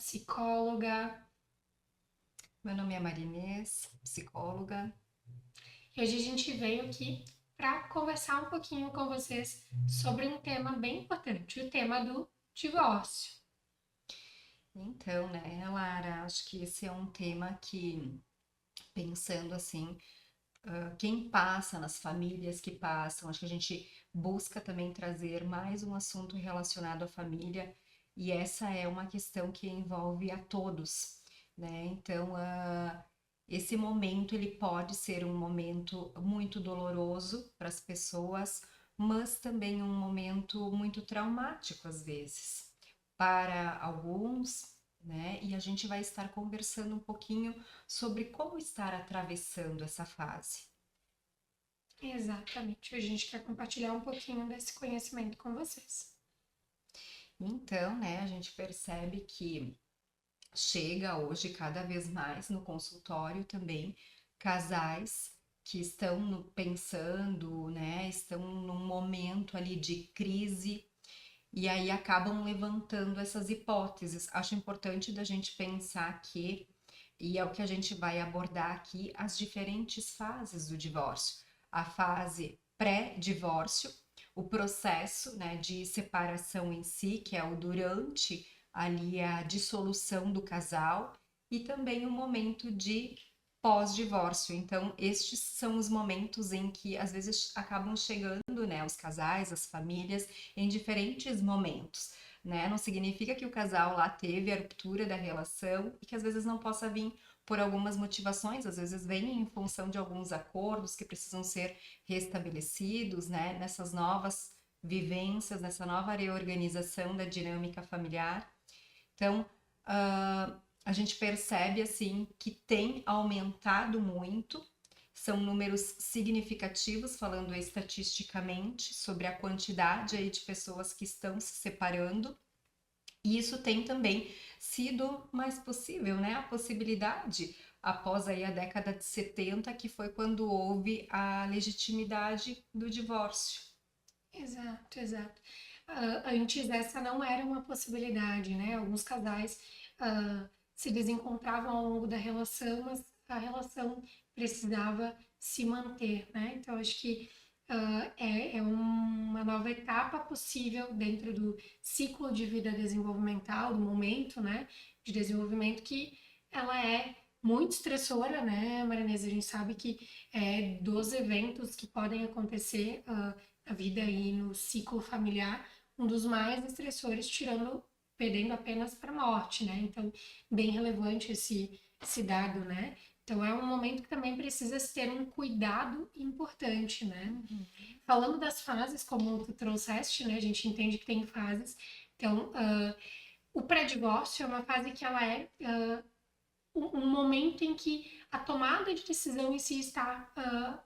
psicóloga. Meu nome é Marinês, psicóloga. E hoje a gente veio aqui para conversar um pouquinho com vocês sobre um tema bem importante, o tema do divórcio. Então, né, Lara, acho que esse é um tema que, pensando assim, quem passa nas famílias que passam, acho que a gente busca também trazer mais um assunto relacionado à família, e essa é uma questão que envolve a todos, né? Então, esse momento ele pode ser um momento muito doloroso para as pessoas, mas também um momento muito traumático às vezes para alguns, né? E a gente vai estar conversando um pouquinho sobre como estar atravessando essa fase. Exatamente, hoje a gente quer compartilhar um pouquinho desse conhecimento com vocês. Então, né, a gente percebe que chega hoje cada vez mais no consultório também casais que estão pensando, né, estão num momento ali de crise e aí acabam levantando essas hipóteses. Acho importante da gente pensar que, e é o que a gente vai abordar aqui, as diferentes fases do divórcio. A fase pré-divórcio, o processo, né, de separação em si, que é o durante ali a dissolução do casal, e também o momento de pós-divórcio. Então, estes são os momentos em que às vezes acabam chegando, né, os casais, as famílias, em diferentes momentos, né? Não significa que o casal lá teve a ruptura da relação e que às vezes não possa vir por algumas motivações, às vezes vem em função de alguns acordos que precisam ser restabelecidos, né? Nessas novas vivências, nessa nova reorganização da dinâmica familiar. Então, a gente percebe assim que tem aumentado muito, são números significativos, falando estatisticamente sobre a quantidade aí de pessoas que estão se separando. E isso tem também sido mais possível, né? A possibilidade após aí a década de 70, que foi quando houve a legitimidade do divórcio. Exato, exato. Antes essa não era uma possibilidade, né? Alguns casais se desencontravam ao longo da relação, mas a relação precisava se manter, né? Então acho que é uma nova etapa possível dentro do ciclo de vida desenvolvimental, do momento, né? De desenvolvimento que ela é muito estressora, né, Marinesa? A gente sabe que dos eventos que podem acontecer a vida aí no ciclo familiar, um dos mais estressores, perdendo apenas para a morte, né? Então, bem relevante esse dado, né? Então, é um momento que também precisa se ter um cuidado importante, né? Falando das fases, como tu trouxeste, né? A gente entende que tem fases. Então, o pré-divórcio é uma fase que ela é um momento em que a tomada de decisão em si está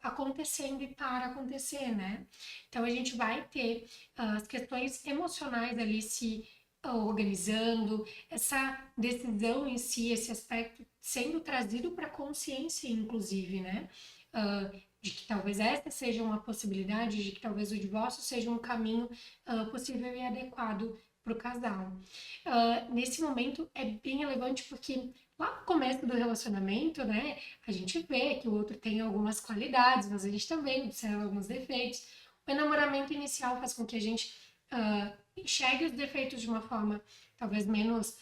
acontecendo e para acontecer, né? Então a gente vai ter as questões emocionais ali se organizando, essa decisão em si, esse aspecto sendo trazido para a consciência, inclusive, né? De que talvez esta seja uma possibilidade, de que talvez o divórcio seja um caminho possível e adequado para o casal. Nesse momento é bem relevante porque lá no começo do relacionamento, né, a gente vê que o outro tem algumas qualidades, mas a gente também observa alguns defeitos. O enamoramento inicial faz com que a gente enxergue os defeitos de uma forma talvez menos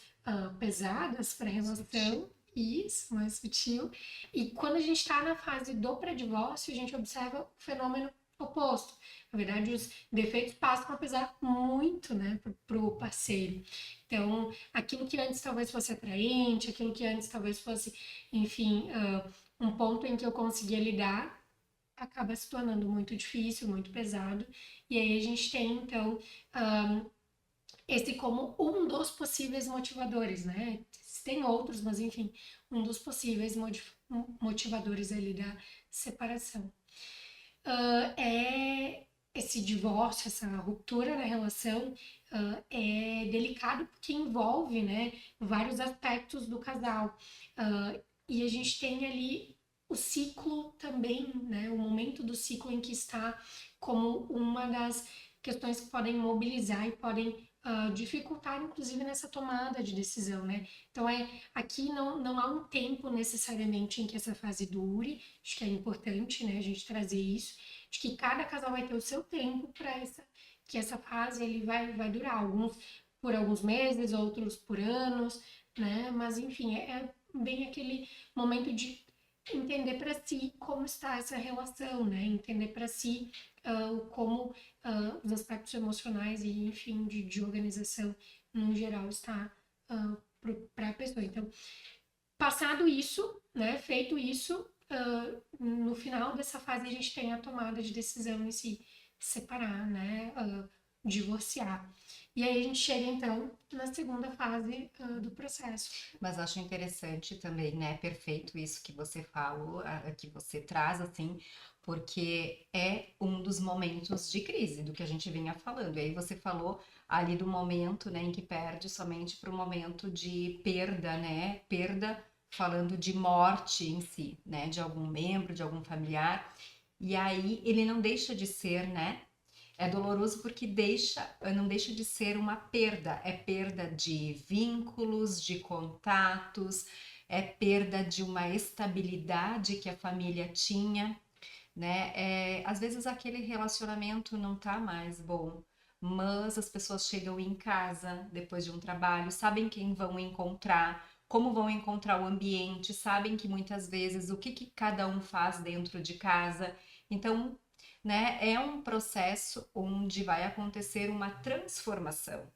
pesadas para a relação. Isso, mais sutil. E quando a gente está na fase do pré-divórcio, a gente observa o fenômeno oposto. Na verdade, os defeitos passam a pesar muito, né, pro parceiro. Então, aquilo que antes talvez fosse atraente, aquilo que antes talvez fosse, enfim, um ponto em que eu conseguia lidar, acaba se tornando muito difícil, muito pesado. E aí a gente tem, então, esse como um dos possíveis motivadores, né? Tem outros, mas enfim, um dos possíveis motivadores ali da separação. Esse divórcio, essa ruptura na relação é delicado porque envolve, né, vários aspectos do casal. E a gente tem ali o ciclo também, né, o momento do ciclo em que está como uma das questões que podem mobilizar e podem dificultar, inclusive, nessa tomada de decisão, né? Então, aqui não há um tempo necessariamente em que essa fase dure, acho que é importante, né, a gente trazer isso, de que cada casal vai ter o seu tempo para que essa fase ele vai durar, alguns por alguns meses, outros por anos, né? Mas, enfim, é bem aquele momento de entender para si como está essa relação, né? Entender para si como os aspectos emocionais e, enfim, de organização no geral está para a pessoa. Então, passado isso, né? Feito isso, no final dessa fase a gente tem a tomada de decisão em se separar, né? Divorciar. E aí a gente chega então na segunda fase do processo. Mas acho interessante também, né? Perfeito isso que você falou, que você traz, assim, porque é um dos momentos de crise do que a gente vinha falando. E aí você falou ali do momento, né, em que perde somente para o momento de perda, né? Perda falando de morte em si, né? De algum membro, de algum familiar. E aí ele não deixa de ser, né? É doloroso porque não deixa de ser uma perda. É perda de vínculos, de contatos, é perda de uma estabilidade que a família tinha, né? Às vezes aquele relacionamento não tá mais bom, mas as pessoas chegam em casa depois de um trabalho, sabem quem vão encontrar, como vão encontrar o ambiente, sabem que muitas vezes o que cada um faz dentro de casa. Então, né, é um processo onde vai acontecer uma transformação,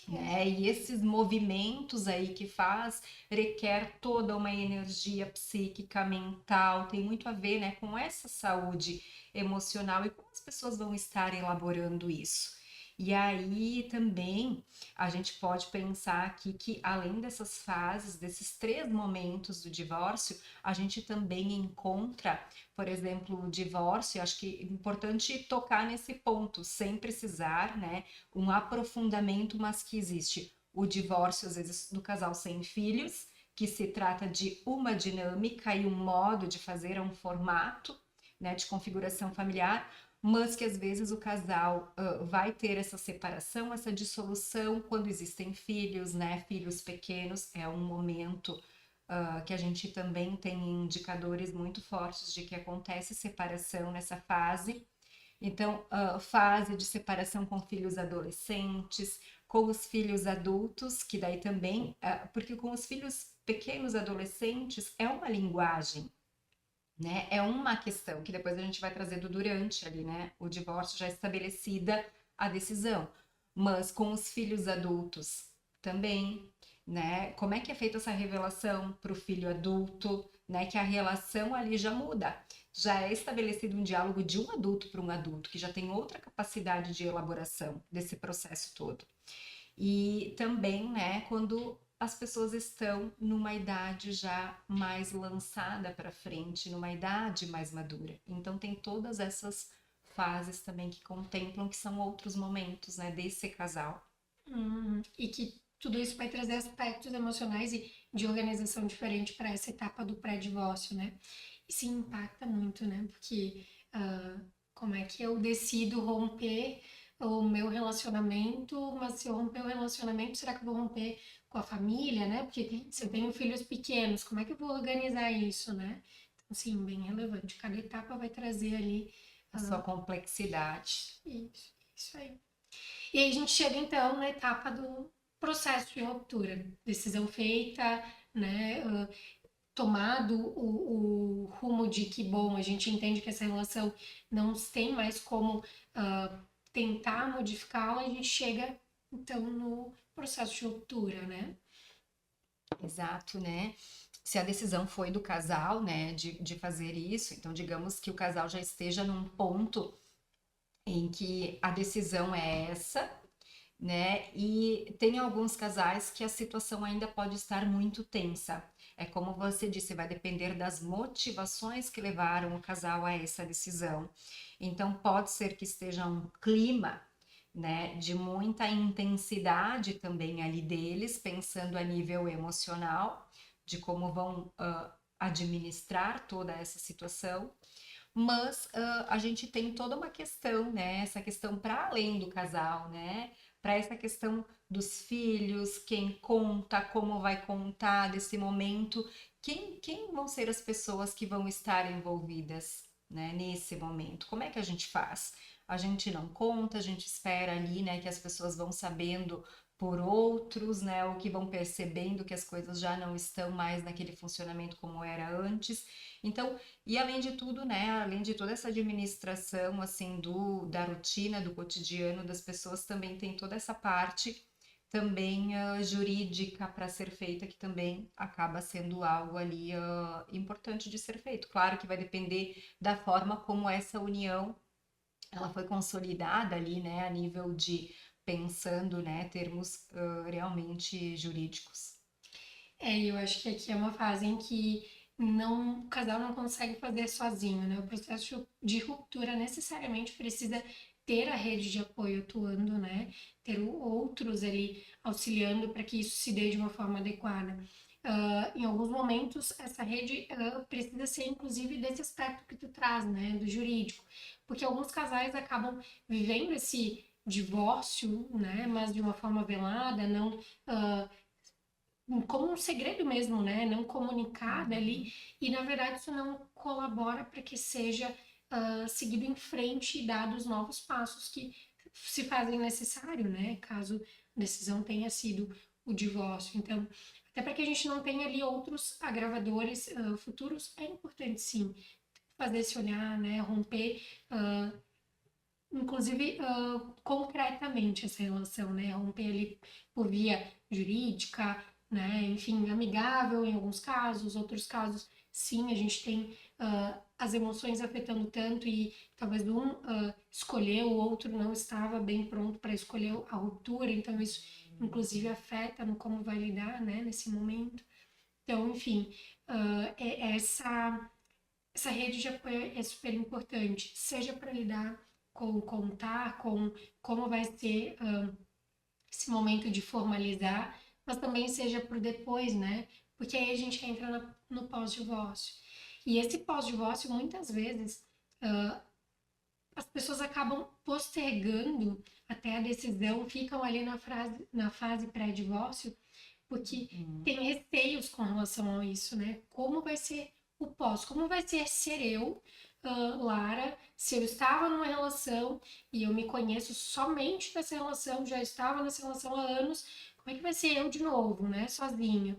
né? E esses movimentos aí que faz requer toda uma energia psíquica, mental, tem muito a ver, né, com essa saúde emocional e como as pessoas vão estar elaborando isso. E aí também a gente pode pensar aqui que além dessas fases, desses três momentos do divórcio, a gente também encontra, por exemplo, o divórcio, acho que é importante tocar nesse ponto, sem precisar, né, um aprofundamento, mas que existe o divórcio, às vezes, do casal sem filhos, que se trata de uma dinâmica e um modo de fazer, um formato, né, de configuração familiar, mas que às vezes o casal vai ter essa separação, essa dissolução quando existem filhos, né, filhos pequenos, é um momento que a gente também tem indicadores muito fortes de que acontece separação nessa fase. Então, fase de separação com filhos adolescentes, com os filhos adultos, que daí também, porque com os filhos pequenos adolescentes é uma linguagem, né? É uma questão que depois a gente vai trazer do durante ali, né? O divórcio já estabelecida a decisão. Mas com os filhos adultos também, né? Como é que é feita essa revelação para o filho adulto, né? Que a relação ali já muda. Já é estabelecido um diálogo de um adulto para um adulto, que já tem outra capacidade de elaboração desse processo todo. E também, né, quando as pessoas estão numa idade já mais lançada para frente, numa idade mais madura. Então tem todas essas fases também que contemplam que são outros momentos, né, desse casal. E que tudo isso vai trazer aspectos emocionais e de organização diferente para essa etapa do pré-divórcio, né? Isso impacta muito, né? Porque como é que eu decido romper o meu relacionamento, mas se eu romper o relacionamento, será que eu vou romper com a família, né? Porque se eu tenho filhos pequenos, como é que eu vou organizar isso, né? Então, sim, bem relevante. Cada etapa vai trazer ali A sua complexidade. isso aí. E aí a gente chega então na etapa do processo de ruptura, decisão feita, né? Tomado o rumo de que, bom, a gente entende que essa relação não tem mais como tentar modificá-la, a gente chega então no processo de ruptura, né? Exato, né? Se a decisão foi do casal, né, de fazer isso, então digamos que o casal já esteja num ponto em que a decisão é essa, né? E tem alguns casais que a situação ainda pode estar muito tensa. É como você disse, vai depender das motivações que levaram o casal a essa decisão. Então pode ser que esteja um clima, né, de muita intensidade também ali deles, pensando a nível emocional, de como vão administrar toda essa situação. Mas a gente tem toda uma questão, né? Essa questão para além do casal, né? para essa questão dos filhos, quem conta, como vai contar desse momento, quem vão ser as pessoas que vão estar envolvidas, né, nesse momento? Como é que a gente faz? A gente não conta, a gente espera ali, né, que as pessoas vão sabendo por outros, né, ou que vão percebendo que as coisas já não estão mais naquele funcionamento como era antes. Então, e além de tudo, né, além de toda essa administração assim da rotina, do cotidiano das pessoas, também tem toda essa parte também jurídica para ser feita, que também acaba sendo algo ali importante de ser feito. Claro que vai depender da forma como essa união ela foi consolidada ali, né, a nível de pensando, né, termos realmente jurídicos. Eu acho que aqui é uma fase em que o casal não consegue fazer sozinho, né? O processo de ruptura necessariamente precisa ter a rede de apoio atuando, né? Ter outros ali auxiliando para que isso se dê de uma forma adequada. Em alguns momentos, essa rede precisa ser, inclusive, desse aspecto que tu traz, né? Do jurídico. Porque alguns casais acabam vivendo esse divórcio, né? Mas de uma forma velada, não como um segredo mesmo, né? Não comunicado ali, e na verdade isso não colabora para que seja seguido em frente e dados novos passos que se fazem necessário, né? Caso a decisão tenha sido o divórcio. Então, até para que a gente não tenha ali outros agravadores futuros, é importante sim fazer esse olhar, né? Romper, inclusive concretamente essa relação, né? Romper ali por via jurídica, né? Enfim, amigável em alguns casos, outros casos, sim, a gente tem as emoções afetando tanto e talvez um escolheu, o outro não estava bem pronto para escolher a ruptura, então isso inclusive afeta no como vai lidar, né? Nesse momento. Então, enfim, essa rede de apoio é super importante, seja para lidar com contar, com como vai ser esse momento de formalizar, mas também seja para depois, né? Porque aí a gente entra no pós-divórcio. E esse pós-divórcio, muitas vezes, as pessoas acabam postergando até a decisão, ficam ali na fase pré-divórcio, porque tem receios com relação a isso, né? Como vai ser o pós? Como vai ser eu, Lara, se eu estava numa relação e eu me conheço somente nessa relação, já estava nessa relação há anos, como é que vai ser eu de novo, né? Sozinha.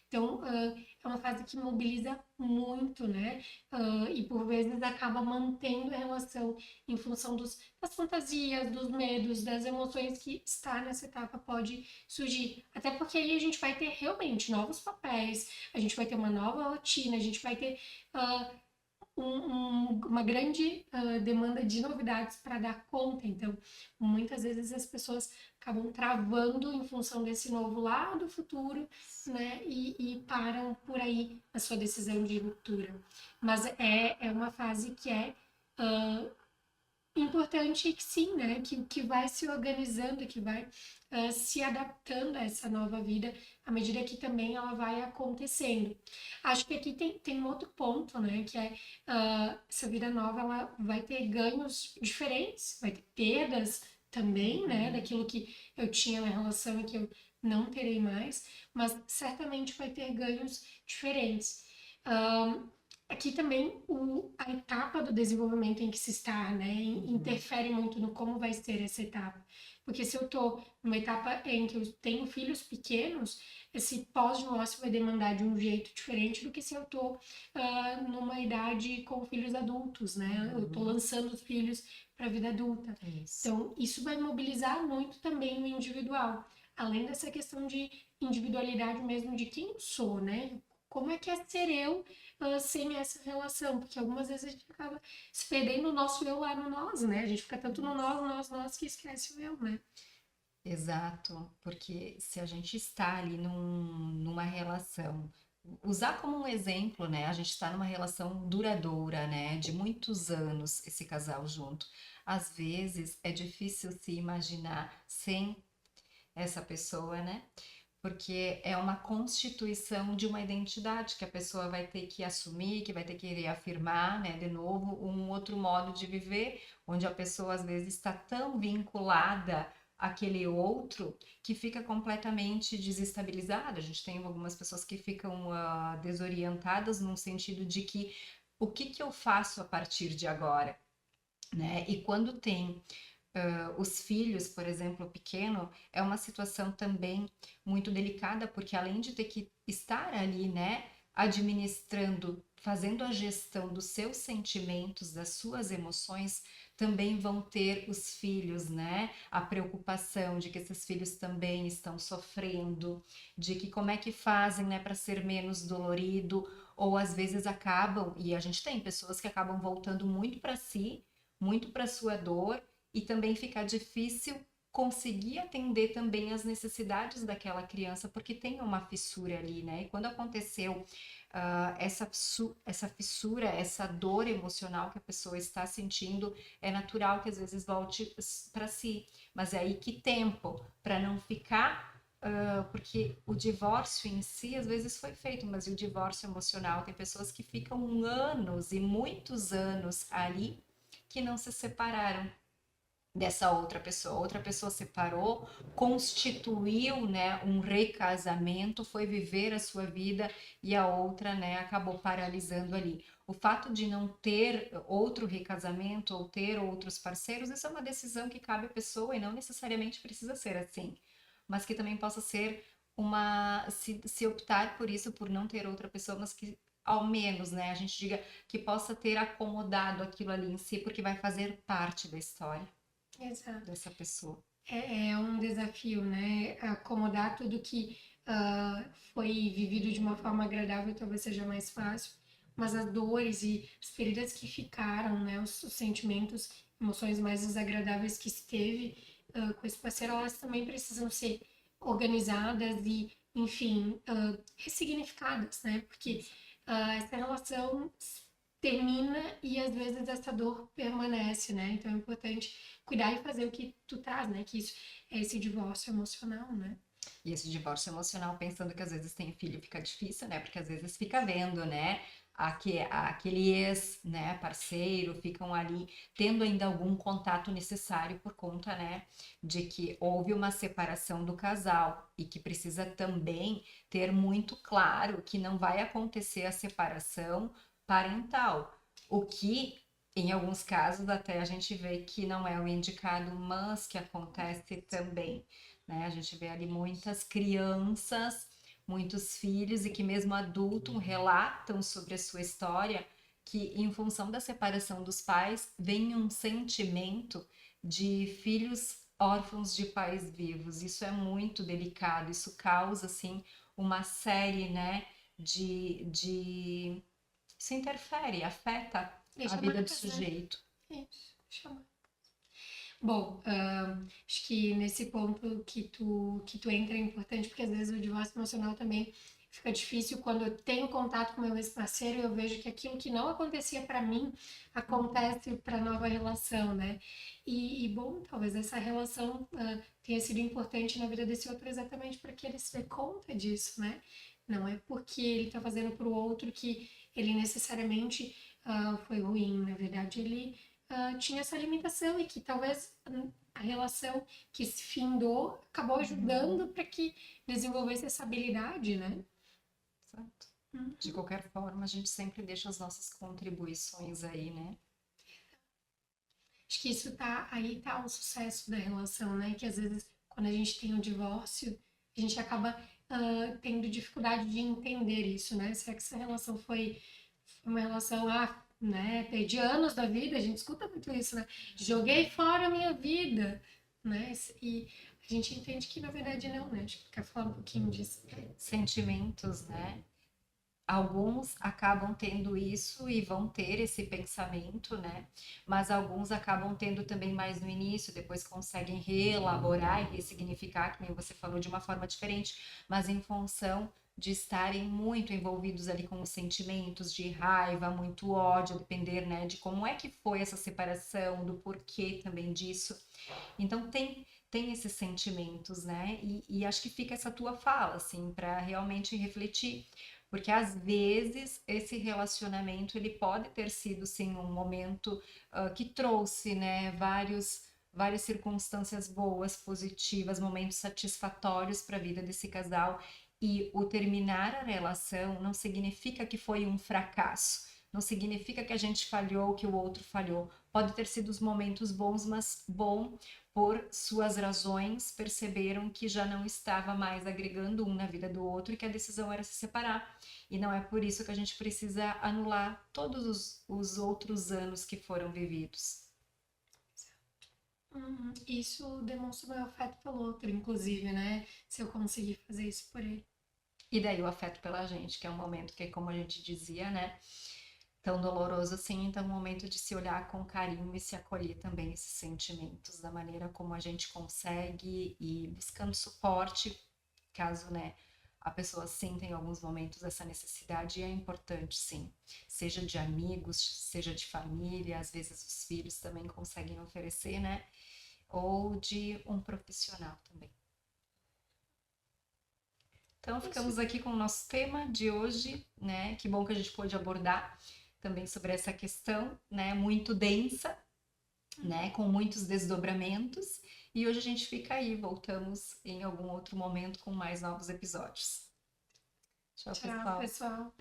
Então, é uma fase que mobiliza muito, né? E por vezes acaba mantendo a relação em função das fantasias, dos medos, das emoções que estar nessa etapa pode surgir. Até porque aí a gente vai ter realmente novos papéis, a gente vai ter uma nova rotina, a gente vai ter uh, uma grande demanda de novidades para dar conta. Então, muitas vezes as pessoas acabam travando em função desse novo lado futuro, né? E param por aí a sua decisão de ruptura. Mas é uma fase que é importante que sim, né? Que vai se organizando, que vai se adaptando a essa nova vida à medida que também ela vai acontecendo. Acho que aqui tem um outro ponto, né? Que é essa vida nova ela vai ter ganhos diferentes, vai ter perdas também, né? Daquilo que eu tinha na relação e que eu não terei mais, mas certamente vai ter ganhos diferentes. Aqui também a etapa do desenvolvimento em que se está, né, interfere muito no como vai ser essa etapa. Porque se eu estou numa etapa em que eu tenho filhos pequenos, esse pós-divórcio vai demandar de um jeito diferente do que se eu estou numa idade com filhos adultos, né? Eu estou lançando os filhos para a vida adulta. Isso. Então, isso vai mobilizar muito também o individual. Além dessa questão de individualidade mesmo de quem eu sou, né? Como é que é ser eu sem essa relação? Porque algumas vezes a gente acaba se perdendo o nosso eu lá no nós, né? A gente fica tanto no nós, que esquece o eu, né? Exato, porque se a gente está ali numa relação, usar como um exemplo, né? A gente está numa relação duradoura, né? De muitos anos, esse casal junto. Às vezes é difícil se imaginar sem essa pessoa, né? Porque é uma constituição de uma identidade que a pessoa vai ter que assumir, que vai ter que reafirmar, né, de novo, um outro modo de viver, onde a pessoa às vezes está tão vinculada aquele outro que fica completamente desestabilizado. A gente tem algumas pessoas que ficam desorientadas num sentido de que o que que eu faço a partir de agora, né? E quando tem os filhos, por exemplo, pequeno, é uma situação também muito delicada, porque além de ter que estar ali, né, administrando, fazendo a gestão dos seus sentimentos, das suas emoções, também vão ter os filhos, né? A preocupação de que esses filhos também estão sofrendo, de que como é que fazem, né, para ser menos dolorido, ou às vezes acabam, e a gente tem pessoas que acabam voltando muito para si, muito para sua dor, e também fica difícil conseguir atender também as necessidades daquela criança, porque tem uma fissura ali, né? E quando aconteceu essa fissura, essa dor emocional que a pessoa está sentindo, é natural que às vezes volte para si. Mas é aí que tempo para não ficar. Porque o divórcio em si às vezes foi feito, mas o divórcio emocional tem pessoas que ficam anos e muitos anos ali que não se separaram dessa outra pessoa separou, constituiu, né, um recasamento, foi viver a sua vida e a outra, né, acabou paralisando ali. O fato de não ter outro recasamento ou ter outros parceiros, isso é uma decisão que cabe à pessoa e não necessariamente precisa ser assim, mas que também possa ser se optar por isso, por não ter outra pessoa, mas que ao menos, né, a gente diga que possa ter acomodado aquilo ali em si, porque vai fazer parte da história Exato. dessa pessoa. É um desafio, né? Acomodar tudo que foi vivido de uma forma agradável talvez seja mais fácil, mas as dores e as feridas que ficaram, né? Os sentimentos, emoções mais desagradáveis que se teve com esse parceiro, elas também precisam ser organizadas e, enfim, ressignificadas, né? Porque essa relação termina e às vezes essa dor permanece, né? Então é importante cuidar e fazer o que tu traz, né? Que isso é esse divórcio emocional, né? E esse divórcio emocional, pensando que às vezes tem filho, fica difícil, né? Porque às vezes fica vendo, né? Aquele ex, né, parceiro, ficam ali tendo ainda algum contato necessário por conta, né, de que houve uma separação do casal e que precisa também ter muito claro que não vai acontecer a separação parental, o que em alguns casos até a gente vê que não é o indicado, mas que acontece também, né? A gente vê ali muitas crianças, muitos filhos e que mesmo adultos relatam sobre a sua história que em função da separação dos pais vem um sentimento de filhos órfãos de pais vivos. Isso é muito delicado, isso causa assim uma série, né, de isso interfere, afeta a Deixa vida do marcas, né? sujeito. Isso, deixa marcas. Bom, acho que nesse ponto que tu entra é importante, porque às vezes o divórcio emocional também fica difícil quando eu tenho contato com meu ex-parceiro e eu vejo que aquilo que não acontecia para mim acontece para nova relação, né? E bom, talvez essa relação tenha sido importante na vida desse outro exatamente para que ele se dê conta disso, né? Não é porque ele está fazendo para o outro que ele necessariamente foi ruim. Na verdade, ele tinha essa limitação e que talvez a relação que se findou acabou ajudando para que desenvolvesse essa habilidade, né? Certo. De Uhum. qualquer forma, a gente sempre deixa as nossas contribuições aí, né? Acho que isso tá, aí tá o sucesso da relação, né? Que às vezes quando a gente tem um divórcio, a gente acaba tendo dificuldade de entender isso, né? Será que essa relação foi uma relação, né? Perdi anos da vida, a gente escuta muito isso, né? Joguei fora a minha vida, né? E a gente entende que na verdade não, né? Acho que quer falar um pouquinho disso. Sentimentos, né? Alguns acabam tendo isso e vão ter esse pensamento, né? Mas alguns acabam tendo também mais no início, depois conseguem reelaborar e ressignificar, que nem você falou, de uma forma diferente, mas em função de estarem muito envolvidos ali com os sentimentos de raiva, muito ódio, a depender, né, de como é que foi essa separação, do porquê também disso. Então tem esses sentimentos, né? E acho que fica essa tua fala, assim, para realmente refletir, porque às vezes esse relacionamento ele pode ter sido sim um momento que trouxe, né, várias circunstâncias boas, positivas, momentos satisfatórios para a vida desse casal. E o terminar a relação não significa que foi um fracasso, não significa que a gente falhou, que o outro falhou. Pode ter sido os momentos bons, mas bom por suas razões, perceberam que já não estava mais agregando um na vida do outro e que a decisão era se separar. E não é por isso que a gente precisa anular todos os outros anos que foram vividos. Isso demonstra o meu afeto pelo outro, inclusive, né? Se eu conseguir fazer isso por ele. E daí o afeto pela gente, que é um momento que, como a gente dizia, né? Tão doloroso assim, então é um momento de se olhar com carinho e se acolher também esses sentimentos, da maneira como a gente consegue e buscando suporte, caso, né, a pessoa sinta em alguns momentos essa necessidade, e é importante sim, seja de amigos, seja de família, às vezes os filhos também conseguem oferecer, né, ou de um profissional também. Então, Isso. ficamos aqui com o nosso tema de hoje, né? Que bom que a gente pôde abordar também sobre essa questão, né? Muito densa, né? Com muitos desdobramentos. E hoje a gente fica aí, voltamos em algum outro momento com mais novos episódios. Tchau, Tchau, pessoal. pessoal.